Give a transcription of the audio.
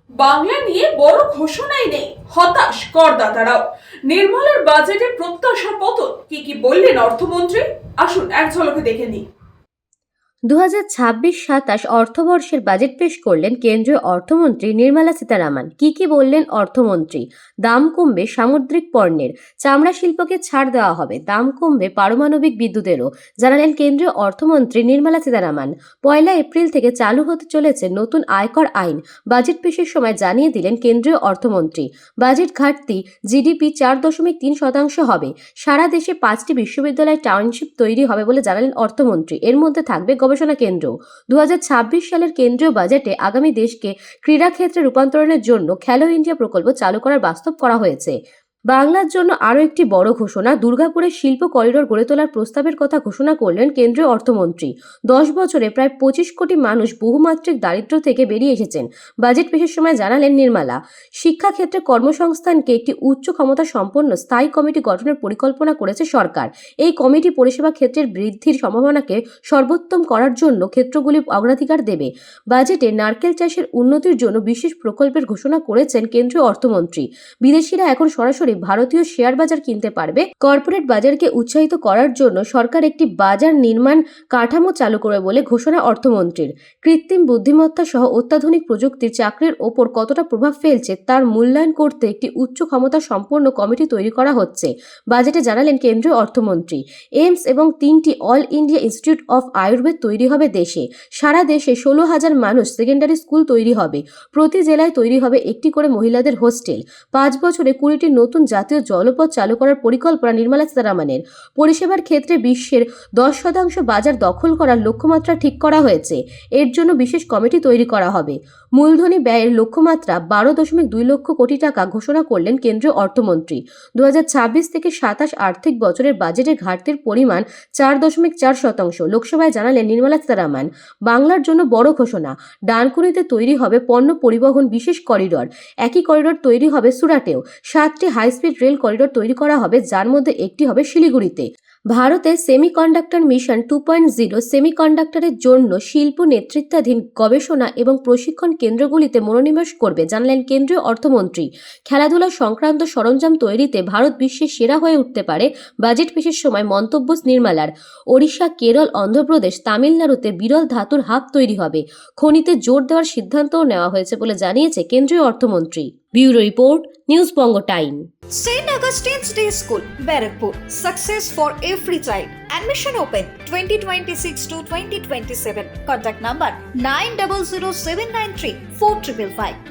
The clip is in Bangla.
বাংলা নিয়ে বড় ঘোষণাই নেই, হতাশ করদাতারাও। নির্মলার বাজেটে প্রত্যাশা পতন, কি বললেন অর্থমন্ত্রী? আসুন এক ঝলকে দেখে নিই। 2026-27 অর্থবর্ষের বাজেট পেশ করলেন কেন্দ্রীয় অর্থমন্ত্রী নির্মলা সীতারামন। কি বললেন অর্থমন্ত্রী? দাম কমবে সামুদ্রিক পণ্যের, চামড়া শিল্পকে ছাড় দেওয়া হবে, দাম কমবে পারমাণবিক বিদ্যুতেরও, জানালেন কেন্দ্রীয় অর্থমন্ত্রী নির্মলা সীতারামন। 1 এপ্রিল থেকে চালু হতে চলেছে নতুন আয়কর আইন। বাজেট পেশের সময় জানিয়ে দিলেন কেন্দ্রীয় অর্থমন্ত্রী। বাজেট ঘাটতি জিডিপি 4.3% হবে। সারা দেশে 5টি বিশ্ববিদ্যালয় টাউনশিপ তৈরি হবে বলে জানালেন অর্থমন্ত্রী। এর মধ্যে থাকবে গবেষণা কেন্দ্র। 2026 সালের কেন্দ্রীয় বাজেটে আগামী দেশকে ক্রীড়া ক্ষেত্রে রূপান্তরণের জন্য খেলো ইন্ডিয়া প্রকল্প চালু করার বাস্তব করা হয়েছে। বাংলার জন্য আরও একটি বড় ঘোষণা, দুর্গাপুরে শিল্প করিডোর গড়ে তোলার প্রস্তাবের কথা ঘোষণা করলেন কেন্দ্রীয় অর্থমন্ত্রী। 10 বছরে প্রায় 25 কোটি মানুষ বহুমাত্রিক দারিদ্র্য থেকে বেরিয়ে এসেছেন। বাজেট পেশের সময় জানালেন নির্মলা, শিক্ষাক্ষেত্রে কর্মসংস্থানকে একটি উচ্চ ক্ষমতা সম্পন্ন স্থায়ী কমিটি গঠনের পরিকল্পনা করেছে সরকার। এই কমিটি পরিষেবা ক্ষেত্রের বৃদ্ধির সম্ভাবনাকে সর্বোত্তম করার জন্য ক্ষেত্রগুলি অগ্রাধিকার দেবে। বাজেটে নারকেল চাষের উন্নতির জন্য বিশেষ প্রকল্পের ঘোষণা করেছেন কেন্দ্রীয় অর্থমন্ত্রী। বিদেশিরা এখন সরাসরি ভারতীয় শেয়ার বাজার কিনতে পারবে। কর্পোরেট বাজারকে উৎসাহিত করার জন্য সরকার একটি বাজার নির্মাণ কাঠামো চালু করবে বলে ঘোষণা অর্থমন্ত্রীর। কৃত্রিম বুদ্ধিমত্তা সহ অত্যাধুনিক প্রযুক্তির চাকরির ওপর কতটা প্রভাব ফেলছে তার মূল্যায়ন করতে একটি উচ্চ ক্ষমতা সম্পন্ন কমিটি তৈরি করা হচ্ছে, বাজেটে জানালেন কেন্দ্রীয় অর্থমন্ত্রী। এইমস এবং 3টি all India institute of Ayurveda তৈরি হবে দেশে। সারা দেশে 16,000 মানুষ সেকেন্ডারি স্কুল তৈরি হবে। প্রতি জেলায় তৈরি হবে একটি করে মহিলাদের হোস্টেল। 5 বছরে 20টি নতুন জাতীয় জলপথ চালু করার পরিকল্পনা নির্মলা সীতারামনের। পরিষেবার ক্ষেত্রে বিশ্বের 10% বাজার দখল করার লক্ষ্যমাত্রা ঠিক করা হয়েছে। এর জন্য বিশেষ কমিটি তৈরি করা হবে। মূলধনী ব্যয়ের লক্ষ্যমাত্রা 12.2 লক্ষ কোটি টাকা ঘোষণা করলেন কেন্দ্রীয় অর্থমন্ত্রী। 2026 থেকে 27 আর্থিক বছরের বাজেটের ঘাটতির পরিমাণ 4.4%। লোকসভায় জানালেন নির্মলা সীতারামন। বাংলার জন্য বড় ঘোষণা, ডানকুনিতে তৈরি হবে পণ্য পরিবহন বিশেষ করিডোর। একই করিডোর তৈরি হবে সুরাটেও। 7টি হাইস্পিড রেল করিডোর তৈরি করা হবে, যার মধ্যে একটি হবে শিলিগুড়িতে। ভারতের সেমিকন্ডাক্টর মিশন 2.0 সেমিকন্ডাক্টরের জন্য শিল্প নেতৃত্বাধীন গবেষণা এবং প্রশিক্ষণ কেন্দ্রগুলিতে মনোনিবেশ করবে, জানালেন কেন্দ্রীয় অর্থমন্ত্রী। খেলাধুলা সংক্রান্ত সরঞ্জাম তৈরিতে ভারত বিশ্বের সেরা হয়ে উঠতে পারে, বাজেট পেশের সময় মন্তব্য নির্মলার। ওড়িশা, কেরল, অন্ধ্রপ্রদেশ, তামিলনাড়ুতে বিরল ধাতুর হাব তৈরি হবে। খনিতে জোর দেওয়ার সিদ্ধান্তও নেওয়া হয়েছে বলে জানিয়েছে কেন্দ্রীয় অর্থমন্ত্রী। Bureau report, news Banga time. St. Augustine's Day School, Barakpur. Success for every child. Admission open 2026 to 2027. Contact number 900793 4555.